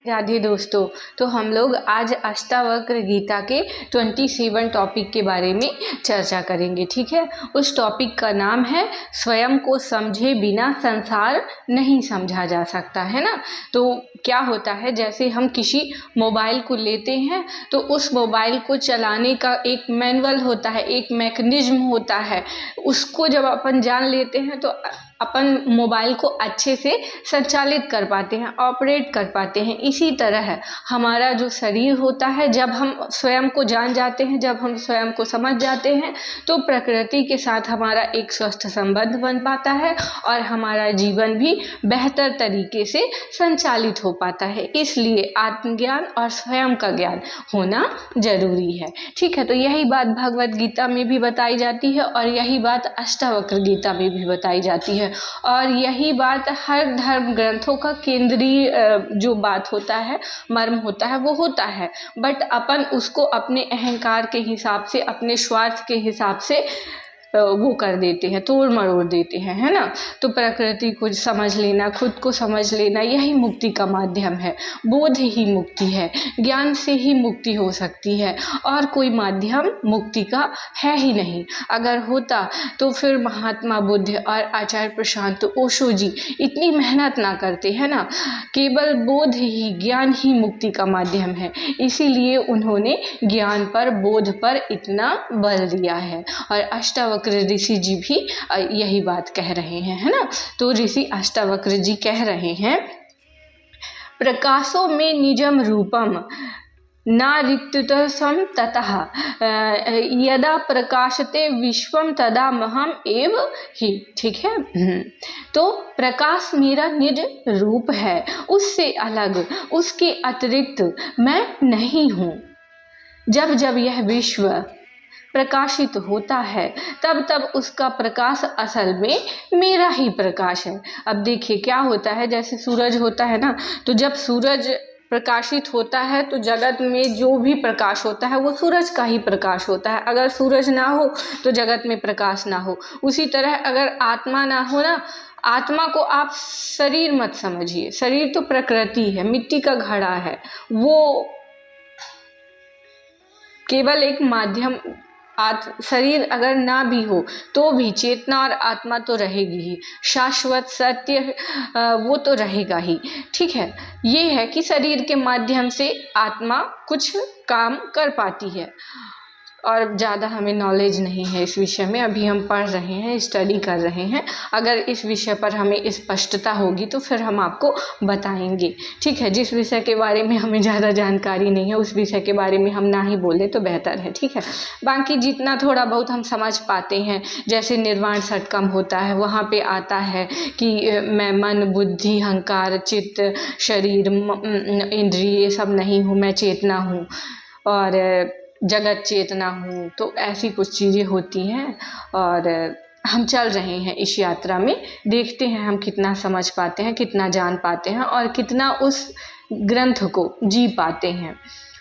राधे दोस्तों। तो हम लोग आज अष्टावक्र गीता के 27 टॉपिक के बारे में चर्चा करेंगे। ठीक है, उस टॉपिक का नाम है स्वयं को समझे बिना संसार नहीं समझा जा सकता, है ना। तो क्या होता है, जैसे हम किसी मोबाइल को लेते हैं तो उस मोबाइल को चलाने का एक मैनुअल होता है, एक मैकेनिज्म होता है। उसको जब अपन जान लेते हैं तो अपन मोबाइल को अच्छे से संचालित कर पाते हैं, ऑपरेट कर पाते हैं। इसी तरह हमारा जो शरीर होता है, जब हम स्वयं को जान जाते हैं, जब हम स्वयं को समझ जाते हैं तो प्रकृति के साथ हमारा एक स्वस्थ संबंध बन पाता है और हमारा जीवन भी बेहतर तरीके से संचालित हो पाता है। इसलिए आत्मज्ञान और स्वयं का ज्ञान होना जरूरी है। ठीक है, तो यही बात भगवद गीता में भी बताई जाती है और यही बात अष्टावक्र गीता में भी बताई जाती है और यही बात हर धर्म ग्रंथों का केंद्रीय जो बात होता है, मर्म होता है, वो होता है। बट अपन उसको अपने अहंकार के हिसाब से, अपने स्वार्थ के हिसाब से वो कर देते हैं, तोड़ मरोड़ देते हैं, है ना। तो प्रकृति को समझ लेना, खुद को समझ लेना, यही मुक्ति का माध्यम है। बोध ही मुक्ति है, ज्ञान से ही मुक्ति हो सकती है और कोई माध्यम मुक्ति का है ही नहीं। अगर होता तो फिर महात्मा बुद्ध और आचार्य प्रशांत ओशो जी इतनी मेहनत ना करते, है ना। केवल बोध ही, ज्ञान ही मुक्ति का माध्यम है, इसीलिए उन्होंने ज्ञान पर, बोध पर इतना बल दिया है। और अष्टावक्र ऋषि जी भी यही बात कह रहे हैं, है ना। तो ऋषि अष्टावक्र जी कह रहे हैं, प्रकाशो में निजम रूपम ना रिक्तसम ततः यदा प्रकाशते विश्वम तदा महम एव ही। ठीक है, तो प्रकाश मेरा निज रूप है, उससे अलग, उसके अतिरिक्त मैं नहीं हूँ। जब जब यह विश्व प्रकाशित होता है तब तब उसका प्रकाश असल में मेरा ही प्रकाश है। अब देखिए क्या होता है, जैसे सूरज होता है ना, तो जब सूरज प्रकाशित होता है तो जगत में जो भी प्रकाश होता है वो सूरज का ही प्रकाश होता है। अगर सूरज ना हो तो जगत में प्रकाश ना हो। उसी तरह अगर आत्मा ना हो ना, आत्मा को आप शरीर मत समझिए, शरीर तो प्रकृति है, मिट्टी का घड़ा है, वो केवल एक माध्यम। शरीर अगर ना भी हो तो भी चेतना और आत्मा तो रहेगी ही, शाश्वत सत्य वो तो रहेगा ही। ठीक है, ये है कि शरीर के माध्यम से आत्मा कुछ काम कर पाती है और ज़्यादा हमें नॉलेज नहीं है इस विषय में। अभी हम पढ़ रहे हैं, स्टडी कर रहे हैं। अगर इस विषय पर हमें स्पष्टता होगी तो फिर हम आपको बताएंगे। ठीक है, जिस विषय के बारे में हमें ज़्यादा जानकारी नहीं है उस विषय के बारे में हम ना ही बोलें तो बेहतर है। ठीक है, बाकी जितना थोड़ा बहुत हम समझ पाते हैं, जैसे निर्वाण षटकम होता है, वहाँ पे आता है कि मैं मन, बुद्धि, अहंकार, चित्त, शरीर, इंद्रिय ये सब नहीं हूँ, मैं चेतना हूँ और जगत चेतना हूँ। तो ऐसी कुछ चीज़ें होती हैं और हम चल रहे हैं इस यात्रा में। देखते हैं हम कितना समझ पाते हैं, कितना जान पाते हैं और कितना उस ग्रंथ को जी पाते हैं।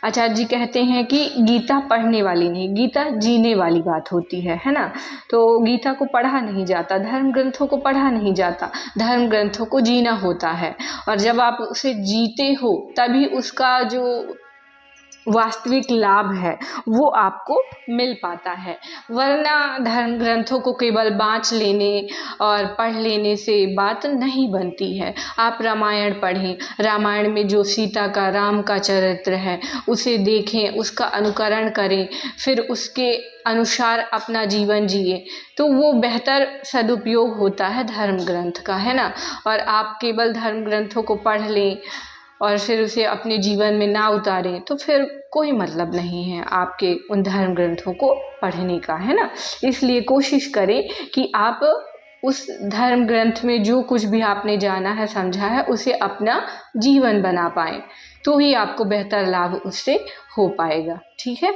आचार्य जी कहते हैं कि गीता पढ़ने वाली नहीं, गीता जीने वाली बात होती है ना। तो गीता को पढ़ा नहीं जाता, धर्म ग्रंथों को पढ़ा नहीं जाता, धर्म ग्रंथों को जीना होता है। और जब आप उसे जीते हो तभी उसका जो वास्तविक लाभ है वो आपको मिल पाता है। वरना धर्म ग्रंथों को केवल बाँच लेने और पढ़ लेने से बात नहीं बनती है। आप रामायण पढ़ें, रामायण में जो सीता का, राम का चरित्र है उसे देखें, उसका अनुकरण करें, फिर उसके अनुसार अपना जीवन जिए, तो वो बेहतर सदुपयोग होता है धर्म ग्रंथ का, है ना। और आप केवल धर्म ग्रंथों को पढ़ लें और फिर उसे अपने जीवन में ना उतारें तो फिर कोई मतलब नहीं है आपके उन धर्म ग्रंथों को पढ़ने का, है ना। इसलिए कोशिश करें कि आप उस धर्म ग्रंथ में जो कुछ भी आपने जाना है, समझा है, उसे अपना जीवन बना पाएं, तो ही आपको बेहतर लाभ उससे हो पाएगा। ठीक है।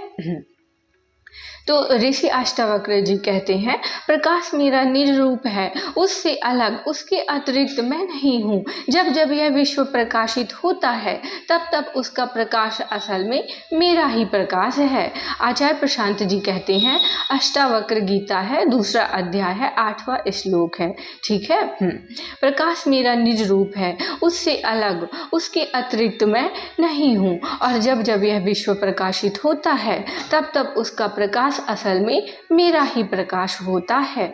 तो ऋषि अष्टावक्र जी कहते हैं, प्रकाश मेरा निज रूप है, उससे अलग, उसके अतिरिक्त मैं नहीं हूँ। जब जब यह विश्व प्रकाशित होता है तब तब उसका प्रकाश असल में मेरा ही प्रकाश है। आचार्य प्रशांत जी कहते हैं, अष्टावक्र गीता है, दूसरा अध्याय है, 8वां श्लोक है। ठीक है। प्रकाश मेरा निज रूप है, उससे अलग, उसके अतिरिक्त मैं नहीं हूँ। और जब जब यह विश्व प्रकाशित होता है तब तब उसका प्रकाश असल में मेरा ही प्रकाश होता है।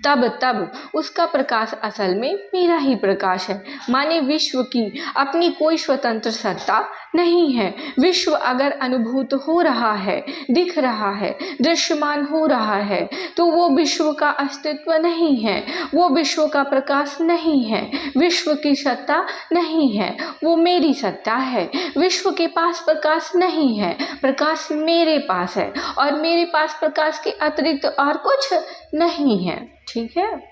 तब तब उसका प्रकाश असल में मेरा ही प्रकाश है। माने विश्व की अपनी कोई स्वतंत्र सत्ता नहीं है। विश्व अगर अनुभूत हो रहा है, दिख रहा है, दृश्यमान हो रहा है, तो वो विश्व का अस्तित्व नहीं है, वो विश्व का प्रकाश नहीं है, विश्व की सत्ता नहीं है, वो मेरी सत्ता है। विश्व के पास प्रकाश नहीं है, प्रकाश मेरे पास है, और मेरे पास प्रकाश के अतिरिक्त और कुछ नहीं है। ठीक है।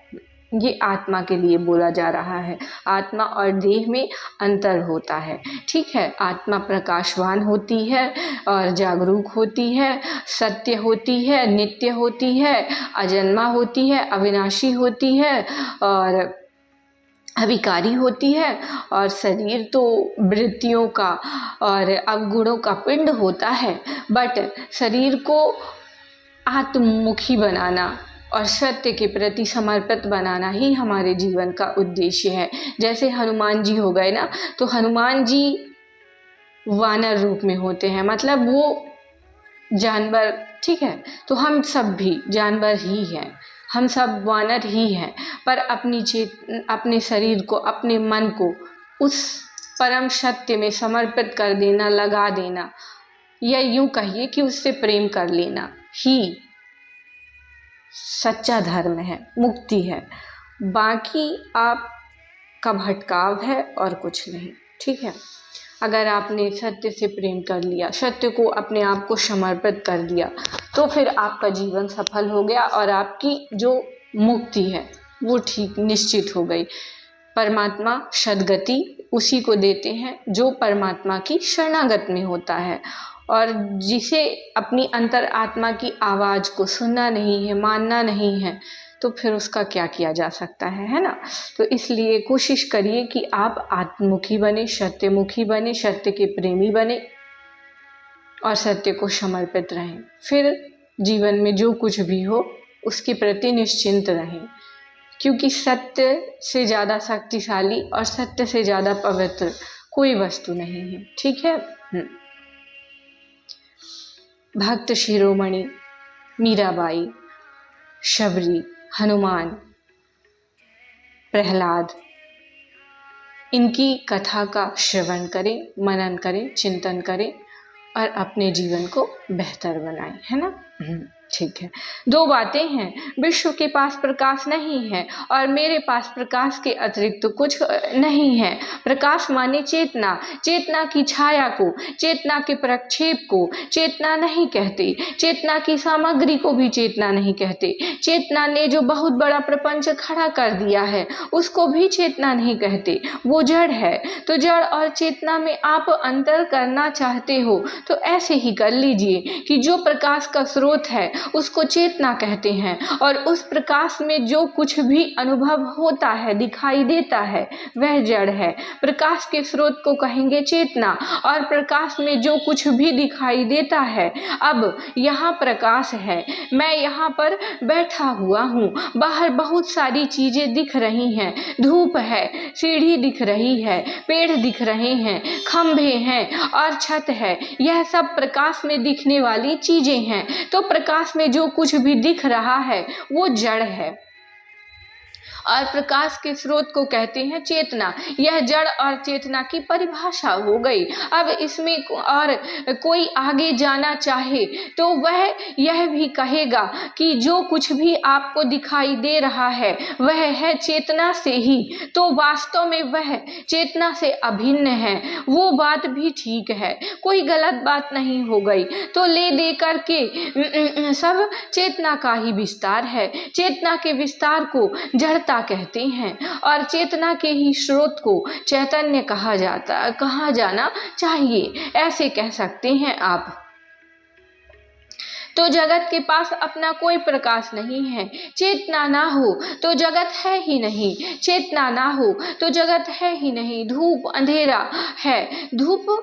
ये आत्मा के लिए बोला जा रहा है। आत्मा और देह में अंतर होता है। ठीक है। आत्मा प्रकाशवान होती है और जागरूक होती है, सत्य होती है, नित्य होती है, अजन्मा होती है, अविनाशी होती है और अविकारी होती है। और शरीर तो वृत्तियों का और अवगुणों का पिंड होता है। बट शरीर को आत्ममुखी बनाना और सत्य के प्रति समर्पित बनाना ही हमारे जीवन का उद्देश्य है। जैसे हनुमान जी हो गए ना, तो हनुमान जी वानर रूप में होते हैं, मतलब वो जानवर। ठीक है। तो हम सब भी जानवर ही हैं, हम सब वानर ही हैं, पर अपने शरीर को, अपने मन को उस परम सत्य में समर्पित कर देना, लगा देना, या यूं कहिए कि उससे प्रेम कर लेना ही सच्चा धर्म है, मुक्ति है। बाकी आपका भटकाव है और कुछ नहीं। ठीक है। अगर आपने सत्य से प्रेम कर लिया, सत्य को, अपने आप को समर्पित कर दिया, तो फिर आपका जीवन सफल हो गया और आपकी जो मुक्ति है वो ठीक निश्चित हो गई। परमात्मा सद्गति उसी को देते हैं जो परमात्मा की शरणागत में होता है। और जिसे अपनी अंतर आत्मा की आवाज़ को सुनना नहीं है, मानना नहीं है, तो फिर उसका क्या किया जा सकता है ना। तो इसलिए कोशिश करिए कि आप आत्ममुखी बने, सत्यमुखी बने, सत्य के प्रेमी बने और सत्य को समर्पित रहें। फिर जीवन में जो कुछ भी हो उसके प्रति निश्चिंत रहें, क्योंकि सत्य से ज़्यादा शक्तिशाली और सत्य से ज़्यादा पवित्र कोई वस्तु नहीं है। ठीक है। भक्त शिरोमणि मीराबाई, शबरी, हनुमान, प्रहलाद, इनकी कथा का श्रवण करें, मनन करें, चिंतन करें और अपने जीवन को बेहतर बनाएं, है ना। ठीक है। दो बातें हैं, विश्व के पास प्रकाश नहीं है और मेरे पास प्रकाश के अतिरिक्त कुछ नहीं है। प्रकाश माने चेतना, चेतना की छाया को, चेतना के प्रक्षेप को चेतना नहीं कहते, चेतना की सामग्री को भी चेतना नहीं कहते। चेतना ने जो बहुत बड़ा प्रपंच खड़ा कर दिया है उसको भी चेतना नहीं कहते, वो जड़ है। तो जड़ और चेतना में आप अंतर करना चाहते हो तो ऐसे ही कर लीजिए कि जो प्रकाश का स्रोत है उसको चेतना कहते हैं, और उस प्रकाश में जो कुछ भी अनुभव होता है, दिखाई देता है, वह जड़ है। प्रकाश के स्रोत को कहेंगे चेतना, और प्रकाश में जो कुछ भी दिखाई देता है, अब यहाँ प्रकाश है, मैं यहाँ पर बैठा हुआ हूँ, बाहर बहुत सारी चीजें दिख रही हैं, धूप है, सीढ़ी दिख रही है, पेड़ दिख रहे हैं, खंभे हैं और छत है, यह सब प्रकाश में दिखने वाली चीजें हैं। तो प्रकाश में जो कुछ भी दिख रहा है वो जड़ है, और प्रकाश के स्रोत को कहते हैं चेतना। यह जड़ और चेतना की परिभाषा हो गई। अब इसमें और कोई आगे जाना चाहे तो वह यह भी कहेगा कि जो कुछ भी आपको दिखाई दे रहा है वह है चेतना से ही, तो वास्तव में वह चेतना से अभिन्न है। वो बात भी ठीक है, कोई गलत बात नहीं हो गई। तो ले दे करके सब चेतना का ही विस्तार है। चेतना के विस्तार को जड़ता कहते हैं, और चेतना के ही स्रोत को चैतन्य कहा जाना चाहिए, ऐसे कह सकते हैं आप। तो जगत के पास अपना कोई प्रकाश नहीं है। चेतना ना हो तो जगत है ही नहीं, चेतना ना हो तो जगत है ही नहीं। धूप अंधेरा है, धूप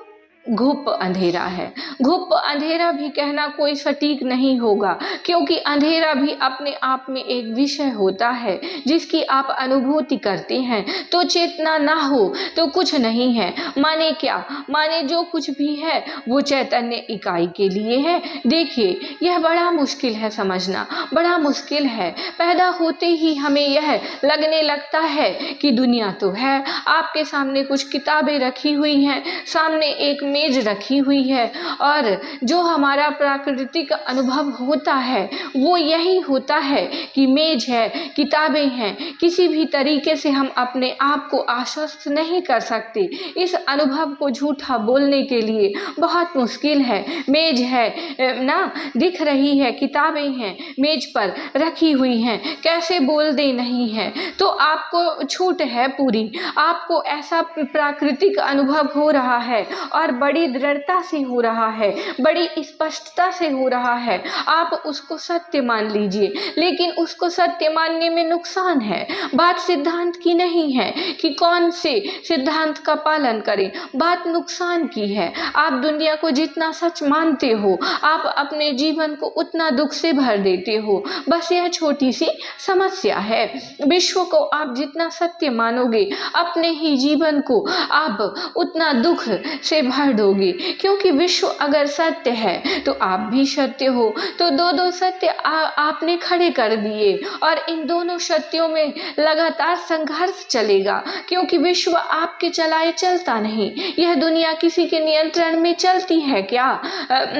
घुप अंधेरा है। घुप अंधेरा भी कहना कोई सटीक नहीं होगा, क्योंकि अंधेरा भी अपने आप में एक विषय होता है जिसकी आप अनुभूति करते हैं। तो चेतना ना हो तो कुछ नहीं है। माने क्या? माने जो कुछ भी है वो चैतन्य इकाई के लिए है। देखिए, यह बड़ा मुश्किल है समझना, बड़ा मुश्किल है। पैदा होते ही हमें यह लगने लगता है कि दुनिया तो है। आपके सामने कुछ किताबें रखी हुई हैं, सामने एक मेज रखी हुई है, और जो हमारा प्राकृतिक अनुभव होता है वो यही होता है कि मेज है, किताबें हैं। किसी भी तरीके से हम अपने आप को आश्वस्त नहीं कर सकते। इस अनुभव को झूठा बोलने के लिए बहुत मुश्किल है। मेज है ना, दिख रही है, किताबें हैं मेज पर रखी हुई हैं, कैसे बोल दे नहीं है? तो आपको छूट है पूरी। आपको ऐसा प्राकृतिक अनुभव हो रहा है और बड़ी दृढ़ता से हो रहा है, बड़ी स्पष्टता से हो रहा है। आप उसको सत्य मान लीजिए, लेकिन उसको सत्य मानने में नुकसान है। बात सिद्धांत की नहीं है कि कौन से सिद्धांत का पालन करें, बात नुकसान की है। आप दुनिया को जितना सच मानते हो, आप अपने जीवन को उतना दुख से भर देते हो। बस यह छोटी सी समस्या है। विश्व को आप जितना सत्य मानोगे, अपने ही जीवन को आप उतना दुख से भर दोगे, क्योंकि विश्व अगर सत्य है तो आप भी सत्य हो। तो दो सत्य आपने खड़े कर दिए, और इन दोनों सत्यों में लगातार संघर्ष चलेगा, क्योंकि विश्व आपके चलाए चलता नहीं। यह दुनिया किसी के नियंत्रण में चलती है क्या?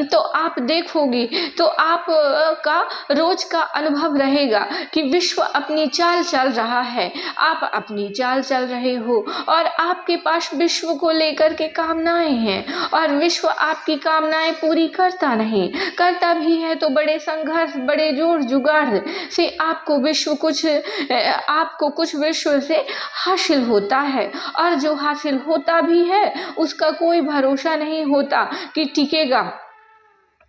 तो आप देखोगे तो आप का रोज का अनुभव रहेगा कि विश्व अपनी चाल चल रहा है, आप अपनी चाल चल रहे हो, और आपके पास विश्व को लेकर के कामनाएं हैं, और विश्व आपकी कामनाएं पूरी करता नहीं। करता भी है तो बड़े संघर्ष, बड़े जोर जुगाड़ से आपको कुछ विश्व से हासिल होता है, और जो हासिल होता भी है उसका कोई भरोसा नहीं होता कि टिकेगा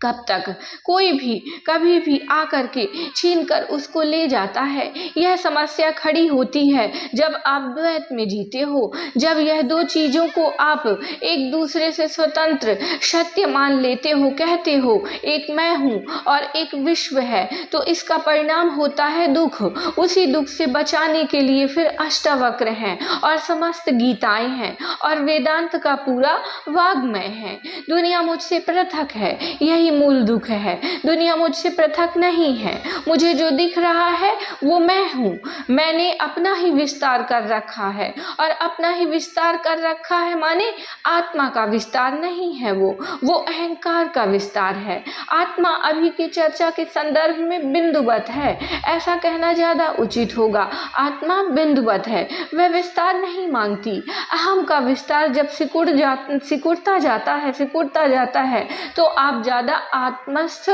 कब तक। कोई भी कभी भी आकर के छीन कर उसको ले जाता है। यह समस्या खड़ी होती है जब आप द्वैत में जीते हो, जब यह दो चीज़ों को आप एक दूसरे से स्वतंत्र सत्य मान लेते हो, कहते हो एक मैं हूँ और एक विश्व है, तो इसका परिणाम होता है दुख। उसी दुख से बचाने के लिए फिर अष्टावक्र हैं और समस्त गीताएं हैं और वेदांत का पूरा वाग्मय है। दुनिया मुझसे पृथक है, यही मूल दुख है। दुनिया मुझसे पृथक नहीं है। मुझे जो दिख रहा है वो मैं हूँ। मैंने अपना ही विस्तार कर रखा है, और अपना ही विस्तार कर रखा है माने आत्मा का विस्तार नहीं है, वो अहंकार का विस्तार है। आत्मा अभी की चर्चा के संदर्भ में बिंदुवत है, ऐसा कहना ज्यादा उचित होगा। आत्मा बिंदुवत है, वह विस्तार नहीं मांगती। अहम का विस्तार जब सिकुड़ता जाता है तो आप ज्यादा आत्मस्थ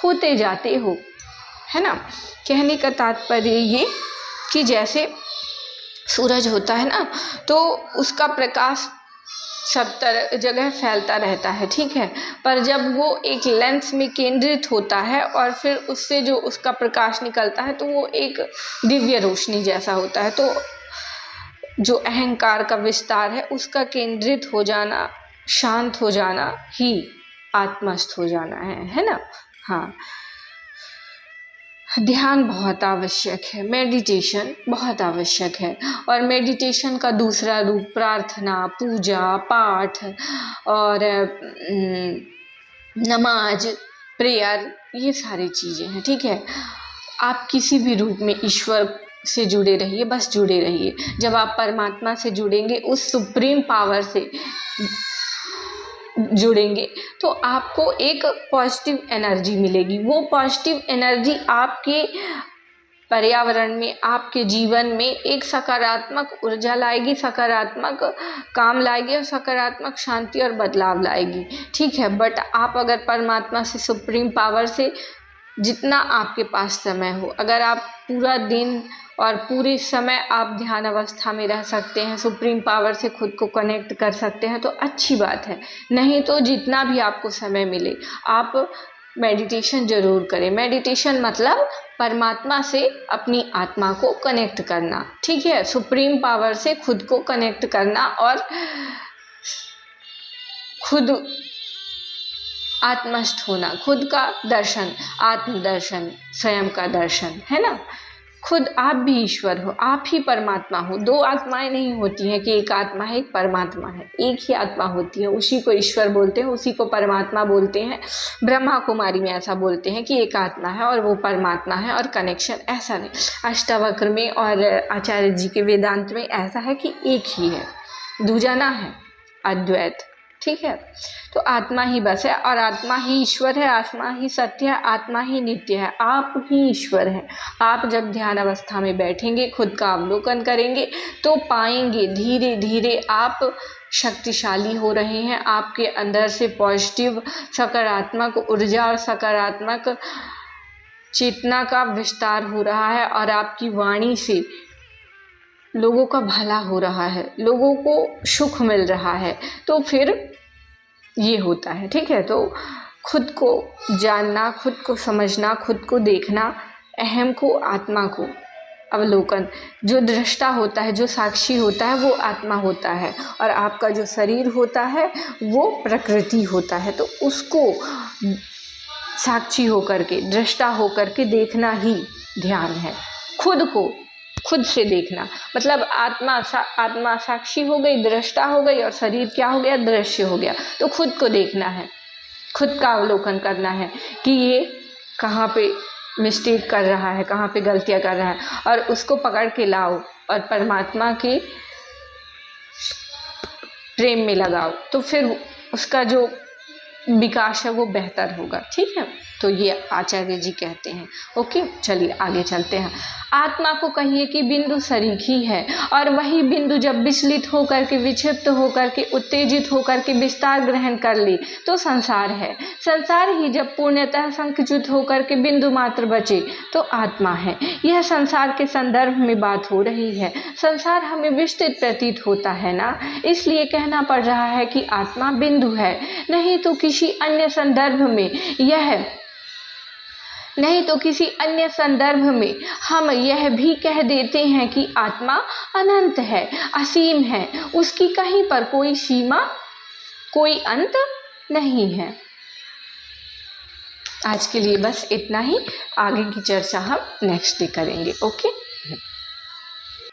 होते जाते हो, है ना। कहने का तात्पर्य ये कि जैसे सूरज होता है ना, तो उसका प्रकाश सब जगह फैलता रहता है, ठीक है, पर जब वो एक लेंस में केंद्रित होता है और फिर उससे जो उसका प्रकाश निकलता है तो वो एक दिव्य रोशनी जैसा होता है। तो जो अहंकार का विस्तार है उसका केंद्रित हो जाना, शांत हो जाना ही आत्मस्थ हो जाना है ना। हाँ, ध्यान बहुत आवश्यक है, मेडिटेशन बहुत आवश्यक है, और मेडिटेशन का दूसरा रूप प्रार्थना, पूजा पाठ और नमाज, प्रेयर, ये सारी चीज़ें हैं, ठीक है। आप किसी भी रूप में ईश्वर से जुड़े रहिए, बस जुड़े रहिए। जब आप परमात्मा से जुड़ेंगे, उस सुप्रीम पावर से जुड़ेंगे, तो आपको एक पॉजिटिव एनर्जी मिलेगी। वो पॉजिटिव एनर्जी आपके पर्यावरण में, आपके जीवन में एक सकारात्मक ऊर्जा लाएगी, सकारात्मक काम लाएगी और सकारात्मक शांति और बदलाव लाएगी, ठीक है। बट आप अगर परमात्मा से, सुप्रीम पावर से, जितना आपके पास समय हो, अगर आप पूरा दिन और पूरे समय आप ध्यान अवस्था में रह सकते हैं, सुप्रीम पावर से खुद को कनेक्ट कर सकते हैं, तो अच्छी बात है। नहीं तो जितना भी आपको समय मिले, आप मेडिटेशन जरूर करें। मेडिटेशन मतलब परमात्मा से अपनी आत्मा को कनेक्ट करना, ठीक है, सुप्रीम पावर से खुद को कनेक्ट करना और खुद आत्मस्थ होना, खुद का दर्शन, आत्मदर्शन, स्वयं का दर्शन, है ना। खुद आप भी ईश्वर हो, आप ही परमात्मा हो। दो आत्माएं नहीं होती हैं कि एक आत्मा है एक परमात्मा है, एक ही आत्मा होती है, उसी को ईश्वर बोलते हैं, उसी को परमात्मा बोलते हैं। ब्रह्मा कुमारी में ऐसा बोलते हैं कि एक आत्मा है और वो परमात्मा है, और कनेक्शन ऐसा नहीं। अष्टावक्र में और आचार्य जी के वेदांत में ऐसा है कि एक ही है, दूजा ना है, अद्वैत, ठीक है। तो आत्मा ही बस है और आत्मा ही ईश्वर है, आत्मा ही सत्य है, आत्मा ही नित्य है, आप ही ईश्वर हैं। आप जब ध्यान अवस्था में बैठेंगे, खुद का अवलोकन करेंगे तो पाएंगे धीरे धीरे आप शक्तिशाली हो रहे हैं। आपके अंदर से पॉजिटिव सकारात्मक ऊर्जा और सकारात्मक चेतना का विस्तार हो रहा है और आपकी वाणी से लोगों का भला हो रहा है, लोगों को सुख मिल रहा है। तो फिर ये होता है, ठीक है। तो खुद को जानना, खुद को समझना, खुद को देखना, अहम को, आत्मा को अवलोकन। जो दृष्टा होता है, जो साक्षी होता है, वो आत्मा होता है, और आपका जो शरीर होता है वो प्रकृति होता है। तो उसको साक्षी होकर के, दृष्टा होकर के देखना ही ध्यान है। खुद को खुद से देखना, मतलब आत्मा साक्षी हो गई, दृष्टा हो गई, और शरीर क्या हो गया, दृश्य हो गया। तो खुद को देखना है, खुद का अवलोकन करना है कि ये कहाँ पे मिस्टेक कर रहा है, कहाँ पे गलतियाँ कर रहा है, और उसको पकड़ के लाओ और परमात्मा के प्रेम में लगाओ। तो फिर उसका जो विकास है वो बेहतर होगा, ठीक है। तो ये आचार्य जी कहते हैं। ओके, चलिए आगे चलते हैं। आत्मा को कहिए कि बिंदु सरीखी है, और वही बिंदु जब विचलित होकर के, विक्षिप्त होकर के, उत्तेजित होकर के विस्तार ग्रहण कर ले तो संसार है। संसार ही जब पूर्णतः संकुचित होकर के बिंदु मात्र बचे तो आत्मा है। यह संसार के संदर्भ में बात हो रही है। संसार हमें विस्तृत प्रतीत होता है ना, इसलिए कहना पड़ रहा है कि आत्मा बिंदु है। नहीं तो किसी अन्य संदर्भ में हम यह भी कह देते हैं कि आत्मा अनंत है, असीम है, उसकी कहीं पर कोई सीमा, कोई अंत नहीं है। आज के लिए बस इतना ही, आगे की चर्चा हम नेक्स्ट डे करेंगे। ओके।